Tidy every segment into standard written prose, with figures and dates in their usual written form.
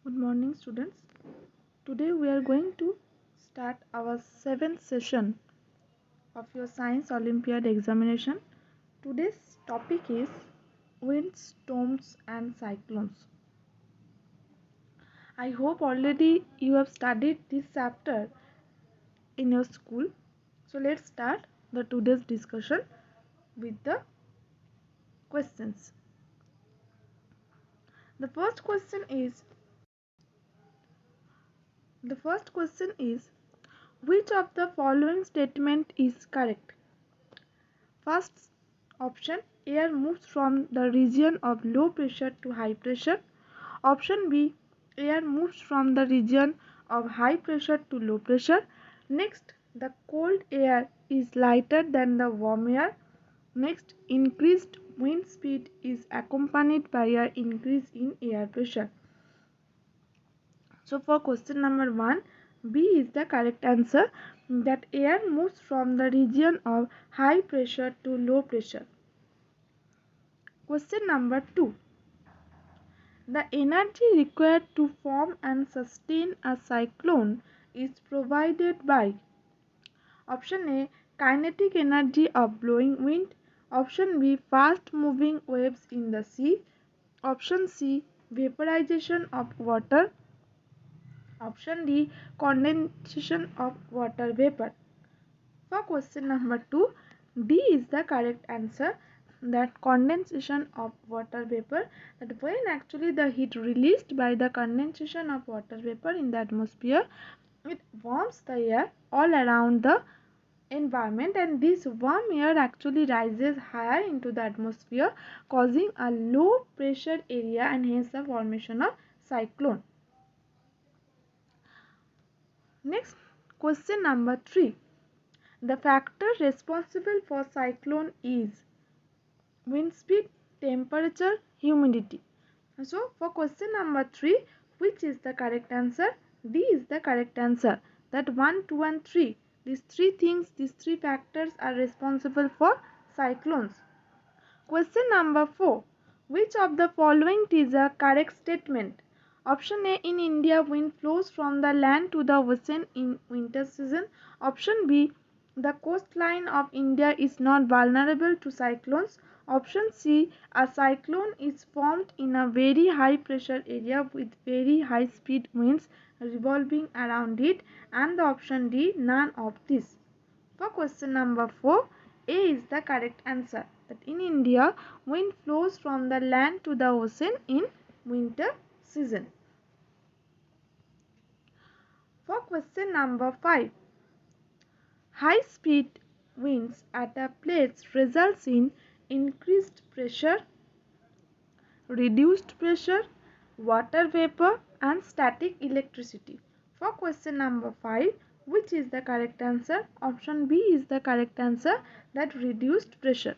Good morning, students. Today we are going to start our 7th session of your Science Olympiad examination. Today's topic is winds, storms, and cyclones. I hope already you have studied this chapter in your school. So let's start the today's discussion with the questions. The first question is which of the following statement is correct? First option, air moves from the region of low pressure to high pressure. Option B, air moves from the region of high pressure to low pressure. Next, the cold air is lighter than the warm air. Next, increased wind speed is accompanied by an increase in air pressure. So for question number 1, B is the correct answer, that air moves from the region of high pressure to low pressure. Question number 2. The energy required to form and sustain a cyclone is provided by option A, kinetic energy of blowing wind. Option B, fast moving waves in the sea. Option C, vaporization of water. Option D, condensation of water vapor. For question number 2, D is the correct answer, that condensation of water vapor, that when actually the heat released by the condensation of water vapor in the atmosphere, it warms the air all around the environment, and this warm air actually rises higher into the atmosphere, causing a low pressure area and hence the formation of cyclone. Next, question number 3. The factor responsible for cyclone is wind speed, temperature, humidity. So for question number 3, which is the correct answer? D is the correct answer. That 1, 2 and 3. These three factors are responsible for cyclones. Question number 4. Which of the following is a correct statement? Option A, in India wind flows from the land to the ocean in winter season. Option B, the coastline of India is not vulnerable to cyclones. Option C, a cyclone is formed in a very high pressure area with very high speed winds revolving around it. And the option D, none of this. For question number 4, A is the correct answer, that in India wind flows from the land to the ocean in winter season. For question number 5, high speed winds at a place results in increased pressure, reduced pressure, water vapor and static electricity. For question number 5, which is the correct answer? Option B is the correct answer, that reduced pressure.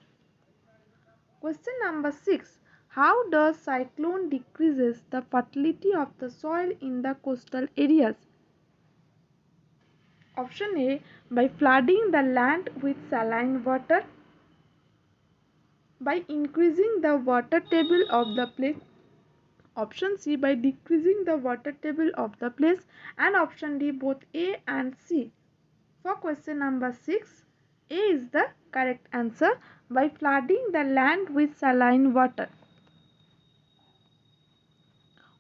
Question number 6. How does cyclone decreases the fertility of the soil in the coastal areas? Option A, by flooding the land with saline water. By increasing the water table of the place. Option C, by decreasing the water table of the place. And option D, both A and C. For question number 6, A is the correct answer, by flooding the land with saline water.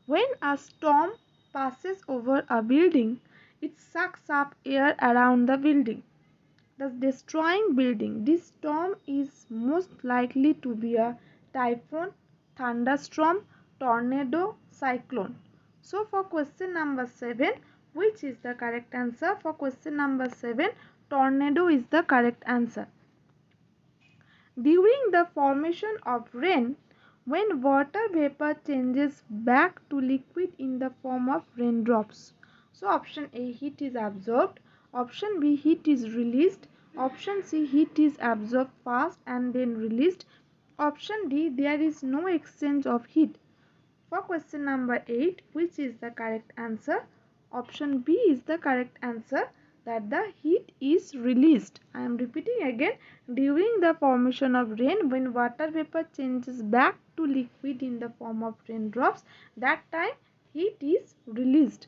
When a storm passes over a building, it sucks up air around the building, thus destroying building. This storm is most likely to be a typhoon, thunderstorm, tornado, cyclone. So for question number 7, which is the correct answer? For question number 7, tornado is the correct answer. During the formation of rain, when water vapor changes back to liquid in the form of raindrops. So option A, heat is absorbed. Option B, heat is released. Option C, heat is absorbed fast and then released. Option D, there is no exchange of heat. For question number 8, which is the correct answer? Option B is the correct answer, that the heat is released. I am repeating again, during the formation of rain, when water vapor changes back to liquid in the form of raindrops, that time heat is released.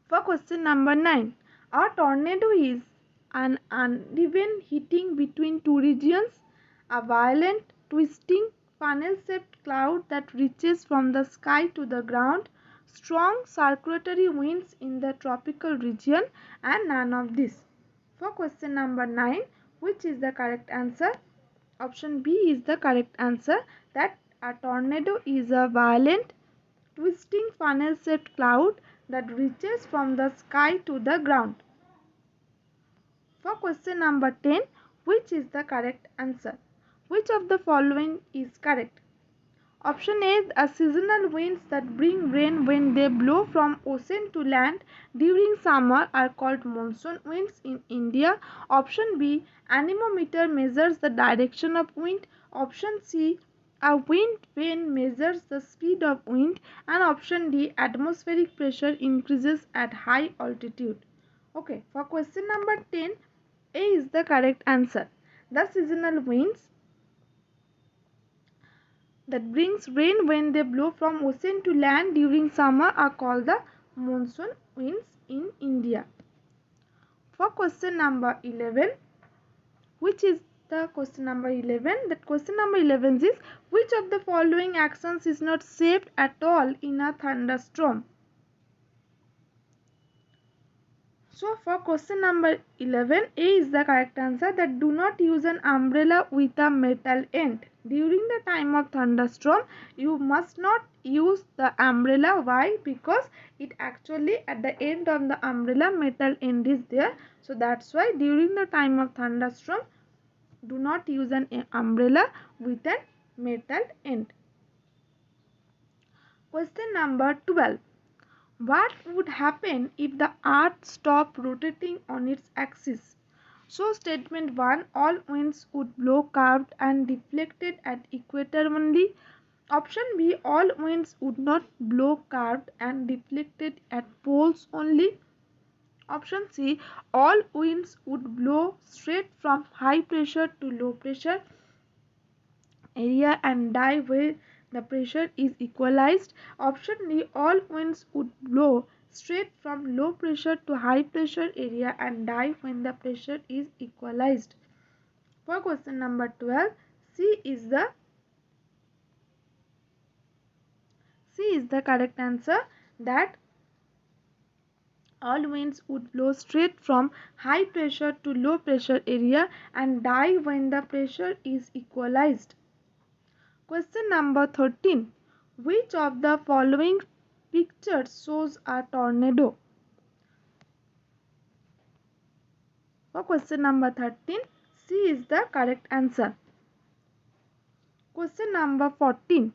For question number 9, a tornado is an uneven heating between two regions, a violent twisting funnel-shaped cloud that reaches from the sky to the ground, strong circulatory winds in the tropical region, and none of this. For question number 9, which is the correct answer? Option B is the correct answer, that a tornado is a violent twisting funnel-shaped cloud that reaches from the sky to the ground. For question number 10, which is the correct answer? Which of the following is correct? Option A, are seasonal winds that bring rain when they blow from ocean to land during summer are called monsoon winds in India. Option B, anemometer measures the direction of wind. Option C, a wind vane measures the speed of wind. And option D, atmospheric pressure increases at high altitude. Okay, for question number 10, A is the correct answer. The seasonal winds that brings rain when they blow from ocean to land during summer are called the monsoon winds in India. For question number 11, which is the question number 11? That question number 11 is, which of the following actions is not safe at all in a thunderstorm? So for question number 11, A is the correct answer, that do not use an umbrella with a metal end. During the time of thunderstorm, you must not use the umbrella. Why? Because it actually at the end of the umbrella metal end is there. So that's why during the time of thunderstorm, do not use an umbrella with a metal end. Question number 12. What would happen if the earth stopped rotating on its axis? So statement 1, all winds would blow curved and deflected at equator only. Option B, all winds would not blow curved and deflected at poles only. Option C, all winds would blow straight from high pressure to low pressure area and die where the pressure is equalized. Option D, all winds would blow straight from low pressure to high pressure area and die when the pressure is equalized. For question number 12, C is the correct answer, that all winds would blow straight from high pressure to low pressure area and die when the pressure is equalized. Question number 13. Which of the following pictures shows a tornado? For question number 13, C is the correct answer. Question number 14.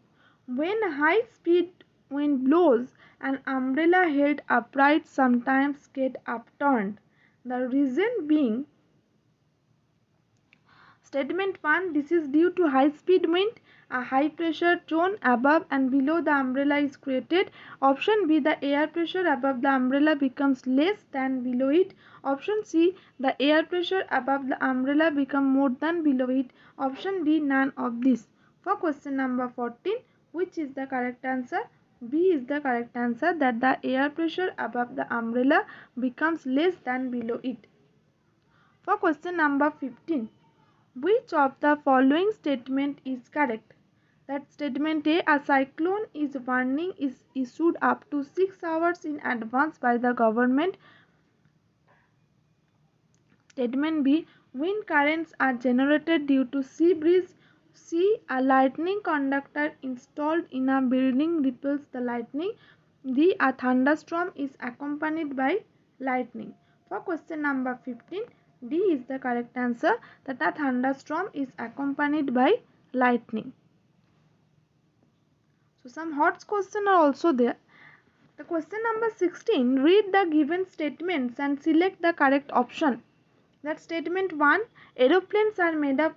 When high speed wind blows, an umbrella held upright sometimes get upturned. The reason being, statement 1, this is due to high speed wind. A high pressure zone above and below the umbrella is created. Option B, the air pressure above the umbrella becomes less than below it. Option C, the air pressure above the umbrella becomes more than below it. Option D, none of this. For question number 14, which is the correct answer? B is the correct answer, that the air pressure above the umbrella becomes less than below it. For question number 15, which of the following statement is correct? That statement A, a cyclone is warning is issued up to 6 hours in advance by the government. Statement B, wind currents are generated due to sea breeze. C, a lightning conductor installed in a building repels the lightning. D, a thunderstorm is accompanied by lightning. For question number 15, D is the correct answer, that a thunderstorm is accompanied by lightning. So some hot questions are also there. The question number 16, read the given statements and select the correct option. That statement 1, aeroplanes are made up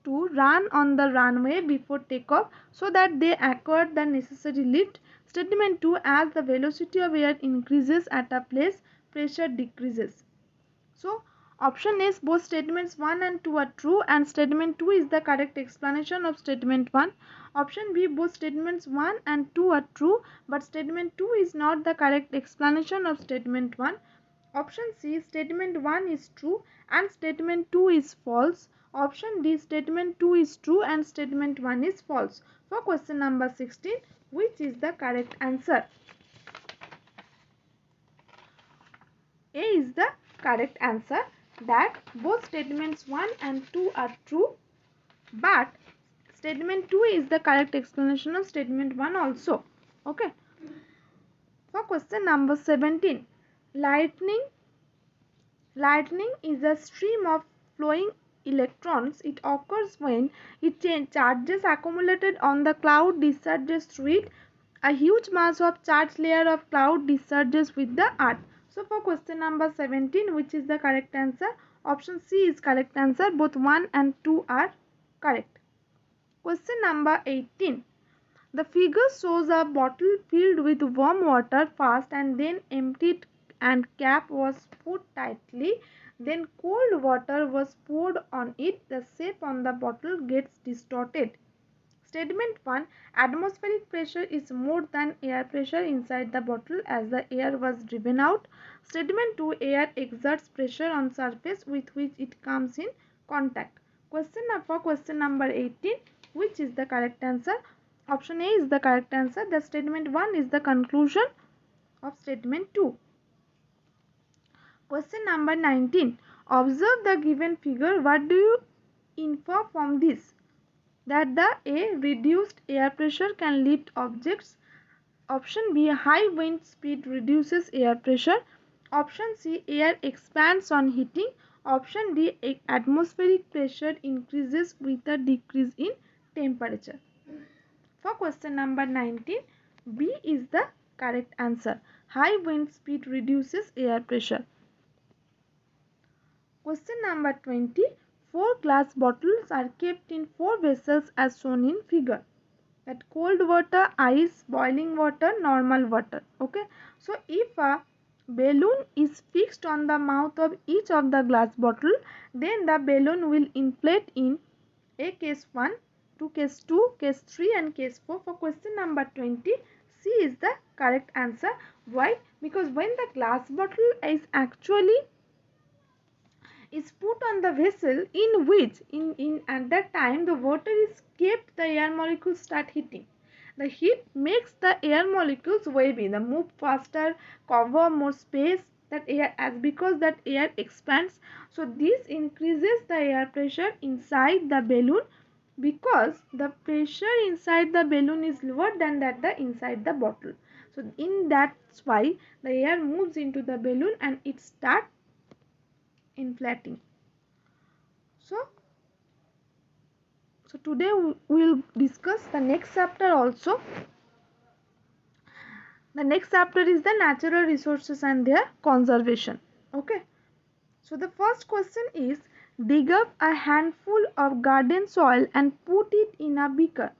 to run on the runway before takeoff so that they acquire the necessary lift. Statement 2, as the velocity of air increases at a place, pressure decreases. So Option is both statements 1 and 2 are true and statement 2 is the correct explanation of statement 1. Option B, both statements 1 and 2 are true but statement 2 is not the correct explanation of statement 1. Option C, statement 1 is true and statement 2 is false. Option D, statement 2 is true and statement 1 is false. For question number 16, which is the correct answer? A is the correct answer, that both statements 1 and 2 are true but statement 2 is the correct explanation of statement 1 also. Okay. For question number 17, lightning is a stream of flowing electrons. It occurs when charges accumulated on the cloud discharges through it. A huge mass of charged layer of cloud discharges with the earth. So for question number 17, which is the correct answer? Option C is correct answer. Both 1 and 2 are correct. Question number 18. The figure shows a bottle filled with warm water first and then emptied and cap was put tightly. Then cold water was poured on it. The shape on the bottle gets distorted. Statement 1. Atmospheric pressure is more than air pressure inside the bottle as the air was driven out. Statement 2. Air exerts pressure on surface with which it comes in contact. For question number 18, which is the correct answer? Option A is the correct answer. The statement 1 is the conclusion of statement 2. Question number 19. Observe the given figure. What do you infer from this? That the A, reduced air pressure can lift objects. Option B, high wind speed reduces air pressure. Option C, air expands on heating. Option D, atmospheric pressure increases with a decrease in temperature. For question number 19, B is the correct answer. High wind speed reduces air pressure. Question number 20. 4 glass bottles are kept in 4 vessels as shown in figure. That cold water, ice, boiling water, normal water. Okay. So if a balloon is fixed on the mouth of each of the glass bottle, then the balloon will inflate in A case 1, to case 2, case 3 and case 4. For question number 20, C is the correct answer. Why? Because when the glass bottle is actually put on the vessel in which at that time the water is kept, the air molecules start heating. The heat makes the air molecules wavy, they move faster, cover more space, that air because that air expands. So this increases the air pressure inside the balloon because the pressure inside the balloon is lower than that the inside the bottle. So that's why the air moves into the balloon and it starts inflating. So today we will discuss the next chapter also. The next chapter is the natural resources and their conservation. Okay. So the first question is, dig up a handful of garden soil and put it in a beaker.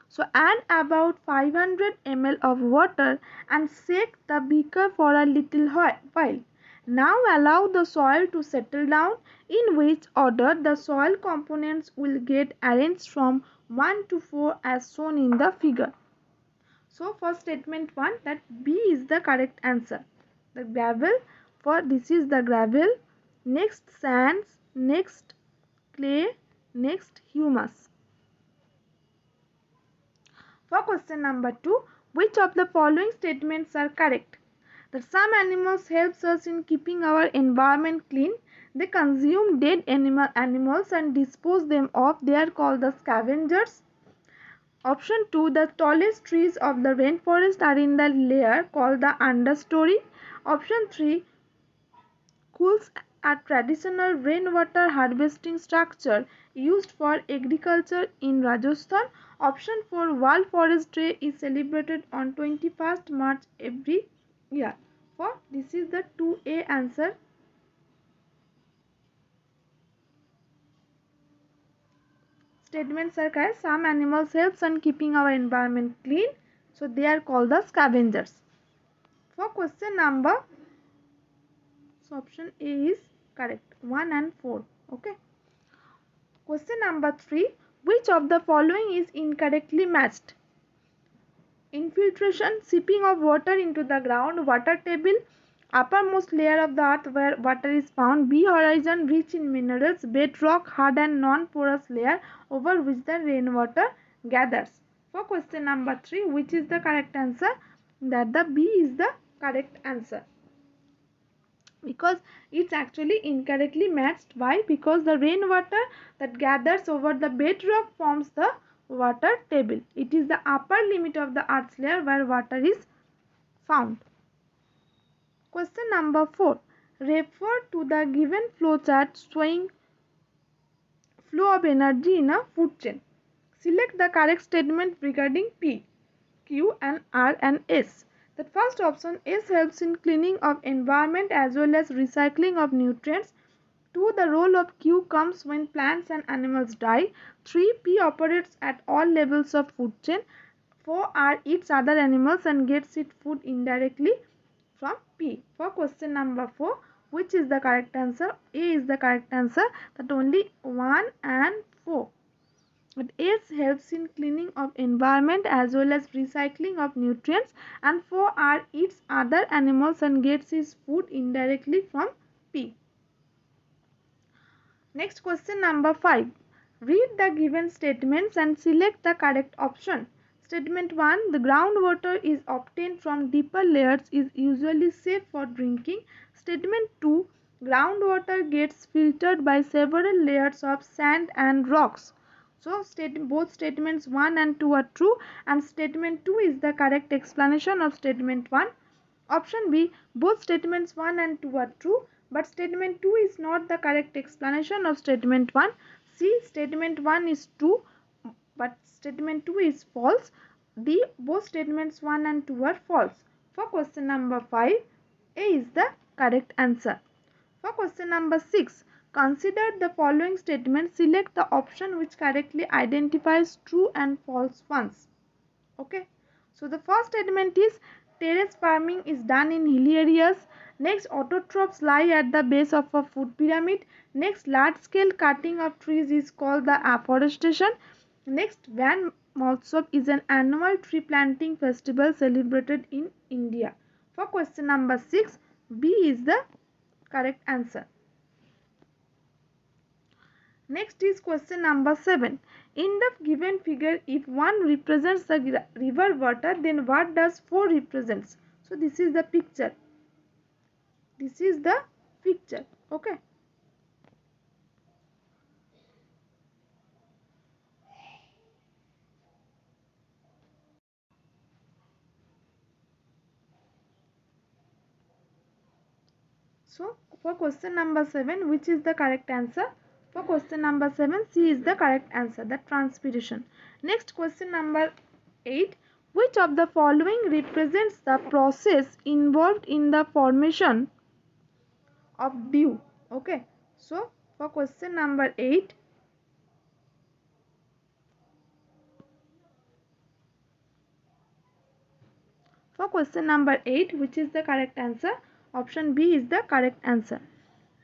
So add about 500 ml of water and shake the beaker for a little while. Now allow the soil to settle down, in which order the soil components will get arranged from 1 to 4 as shown in the figure. So for statement 1, that B is the correct answer. The gravel, for this is the gravel, next sands, next clay, next humus. For question number 2, which of the following statements are correct? That some animals helps us in keeping our environment clean. They consume dead animals and dispose them off. They are called the scavengers. Option 2, the tallest trees of the rainforest are in the layer called the understory. Option 3, khools are traditional rainwater harvesting structure used for agriculture in Rajasthan. Option 4, World Forest Day is celebrated on 21st March every year. For this is the 2A answer. Statements are correct. Some animals helps in keeping our environment clean, so they are called the scavengers. For question number, so option A is correct. 1 and 4. Okay. Question number 3. Which of the following is incorrectly matched? Infiltration, seeping of water into the ground, water table, uppermost layer of the earth where water is found, B. Horizon rich in minerals, bedrock, hard and non-porous layer over which the rainwater gathers. For question number 3, which is the correct answer? That the B is the correct answer, because it's actually incorrectly matched. Why? Because the rainwater that gathers over the bedrock forms the water table. It is the upper limit of the earth's layer where water is found. Question number 4. Refer to the given flow chart showing flow of energy in a food chain. Select the correct statement regarding P, Q and R and S. The first option, S helps in cleaning of environment as well as recycling of nutrients. 2. The role of Q comes when plants and animals die. 3. P operates at all levels of food chain. 4. R eats other animals and gets its food indirectly from P. For question number 4, which is the correct answer? A is the correct answer, that only 1 and 4. But S helps in cleaning of environment as well as recycling of nutrients, and 4. R eats other animals and gets his food indirectly from P. Next, question number 5. Read the given statements and select the correct option. Statement 1. The groundwater is obtained from deeper layers is usually safe for drinking. Statement 2. Groundwater gets filtered by several layers of sand and rocks. So both statements 1 and 2 are true, and statement 2 is the correct explanation of statement 1. Option B. Both statements 1 and 2 are true, but statement 2 is not the correct explanation of statement 1. C. Statement 1 is true, but statement 2 is false. D. Both statements 1 and 2 are false. For question number 5, A is the correct answer. For question number 6, consider the following statement. Select the option which correctly identifies true and false ones. Okay. So the first statement is terrace farming is done in hilly areas. Next, autotrophs lie at the base of a food pyramid. Next, large scale cutting of trees is called the afforestation. Next, Van Mahotsav is an annual tree planting festival celebrated in India. For question number 6, B is the correct answer. Next is question number 7. In the given figure, if 1 represents the river water, then what does 4 represents? So this is the picture. This is the picture. Okay. So for question number 7, which is the correct answer? For question number 7, C is the correct answer, the transpiration. Next, question number 8. Which of the following represents the process involved in the formation of dew? Okay. So for question number 8, which is the correct answer? Option B is the correct answer.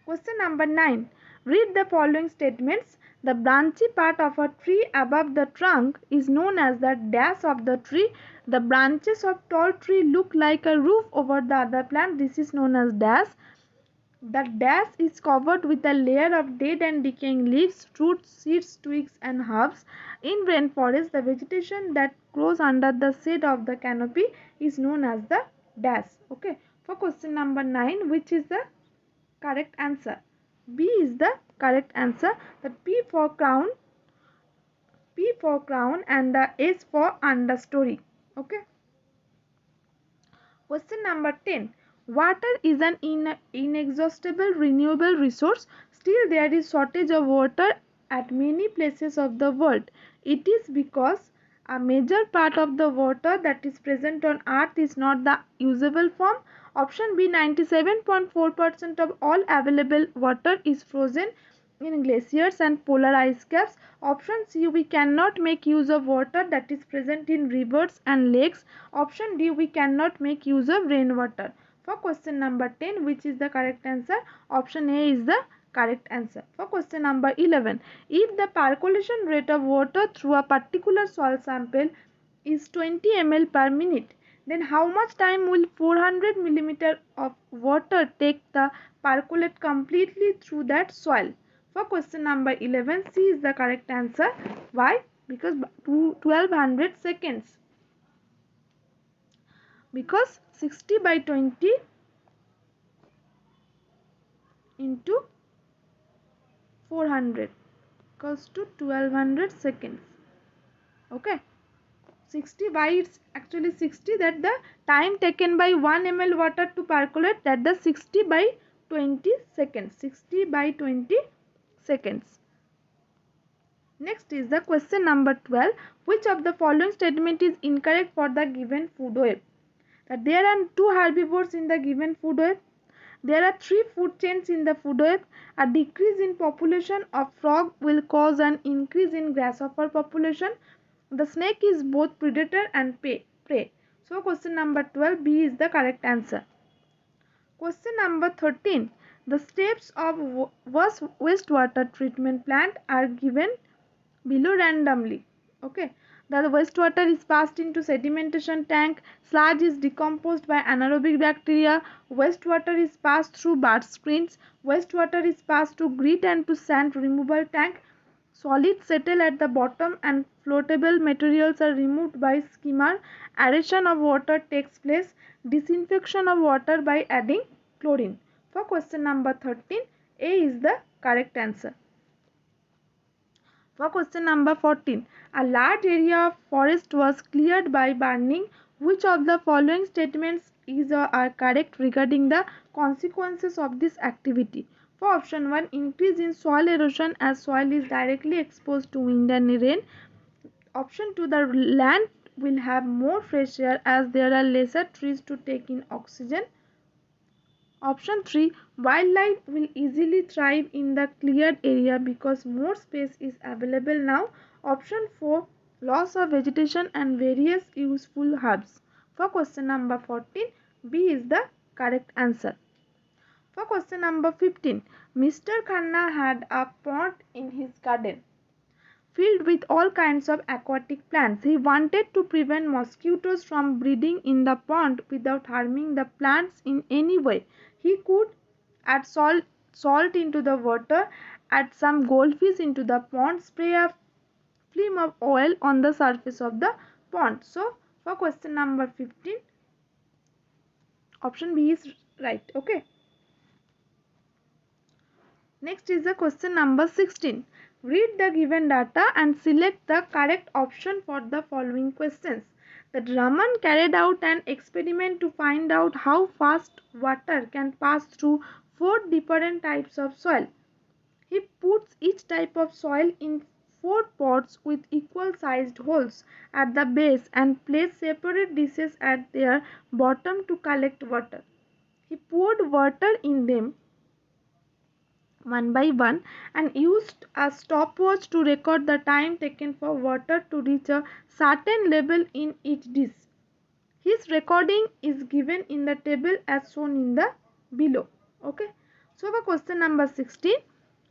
Question number 9. Read the following statements. The branchy part of a tree above the trunk is known as the dash of the tree. The branches of tall tree look like a roof over the other plant. This is known as dash. The dash is covered with a layer of dead and decaying leaves, roots, seeds, twigs and herbs. In rainforest, the vegetation that grows under the shade of the canopy is known as the dash. Okay. For question number 9, which is the correct answer? B is the correct answer. The P for crown and the S for understory. Okay. Question number 10. Water is an inexhaustible renewable resource. Still there is shortage of water at many places of the world. It is because a major part of the water that is present on earth is not the usable form. Option B, 97.4% of all available water is frozen in glaciers and polar ice caps. Option C, we cannot make use of water that is present in rivers and lakes. Option D, we cannot make use of rainwater. For question number 10, which is the correct answer? Option A is the correct answer. For question number 11, if the percolation rate of water through a particular soil sample is 20 ml per minute, then how much time will 400 millimeter of water take the percolate completely through that soil? For question number 11, C is the correct answer. Why? Because 1200 seconds. Because 60 by 20 into 400 equals to 1200 seconds. Okay, 60 by, it's actually 60, that the time taken by 1 ml water to percolate, that the 60 by 20 seconds. 60 by 20 seconds. Next is the question number 12. Which of the following statement is incorrect for the given food web? That there are 2 herbivores in the given food web. There are 3 food chains in the food web. A decrease in population of frog will cause an increase in grasshopper population. The snake is both predator and prey. So question number 12, B is the correct answer. Question number 13. The steps of wastewater treatment plant are given below randomly. Okay. The wastewater is passed into sedimentation tank. Sludge is decomposed by anaerobic bacteria. Wastewater is passed through bird screens. Wastewater is passed to grit and to sand removal tank. Solids settle at the bottom and floatable materials are removed by skimmer. Aeration of water takes place. Disinfection of water by adding chlorine. For question number 13, A is the correct answer. For question number 14, a large area of forest was cleared by burning. Which of the following statements is or are correct regarding the consequences of this activity? For option 1, increase in soil erosion as soil is directly exposed to wind and rain. Option 2, the land will have more fresh air as there are lesser trees to take in oxygen. Option 3, wildlife will easily thrive in the cleared area because more space is available now. Option 4, loss of vegetation and various useful herbs. For question number 14, B is the correct answer. For question number 15, Mr. Khanna had a pond in his garden filled with all kinds of aquatic plants. He wanted to prevent mosquitoes from breeding in the pond without harming the plants in any way. He could add salt into the water, add some goldfish into the pond, spray a film of oil on the surface of the pond. So, for question number 15, option B is right. Okay. Next is the question number 16. Read the given data and select the correct option for the following questions. That Raman carried out an experiment to find out how fast water can pass through 4 different types of soil. He puts each type of soil in 4 pots with equal sized holes at the base and placed separate dishes at their bottom to collect water. He poured water in them one by one and used a stopwatch to record the time taken for water to reach a certain level in each dish. His recording is given in the table as shown in the below. Okay. So for question number 16,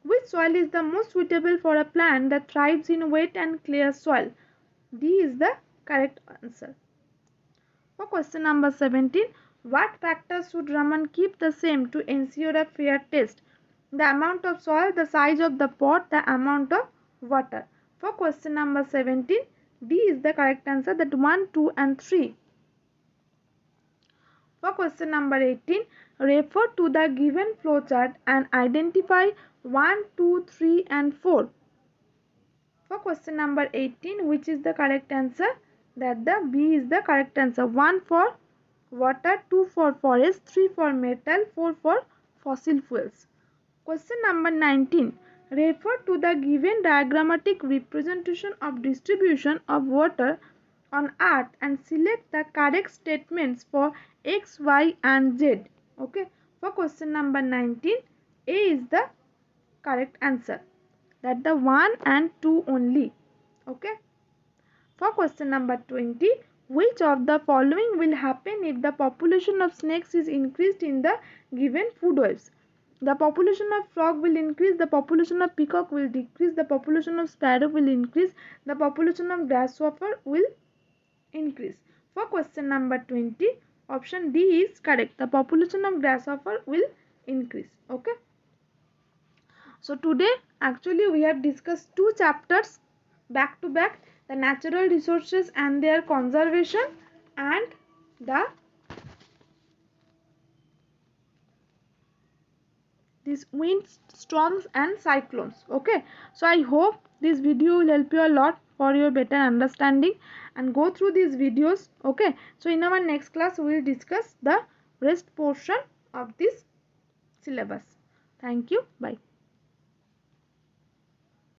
which soil is the most suitable for a plant that thrives in wet and clear soil? D is the correct answer. For question number 17, what factors should Raman keep the same to ensure a fair taste? The amount of soil, the size of the pot, the amount of water. For question number 17, D is the correct answer, that 1, 2 and 3. For question number 18, refer to the given flowchart and identify 1, 2, 3 and 4. For question number 18, which is the correct answer? That the B is the correct answer. 1 for water, 2 for forest, 3 for metal, 4 for fossil fuels. Question number 19. Refer to the given diagrammatic representation of distribution of water on earth and select the correct statements for X, Y and Z. Okay. For question number 19, A is the correct answer. That the 1 and 2 only. Okay. For question number 20, Which of the following will happen if the population of snakes is increased in the given food webs? The population of frog will increase, the population of peacock will decrease, the population of sparrow will increase, the population of grasshopper will increase. For question number 20, option D is correct. The population of grasshopper will increase. Okay. So today actually we have discussed two chapters back to back, the natural resources and their conservation and the these winds, storms and cyclones. Okay, so I hope this video will help you a lot for your better understanding, and go through these videos. Okay, so in our next class we will discuss the rest portion of this syllabus. Thank you. Bye.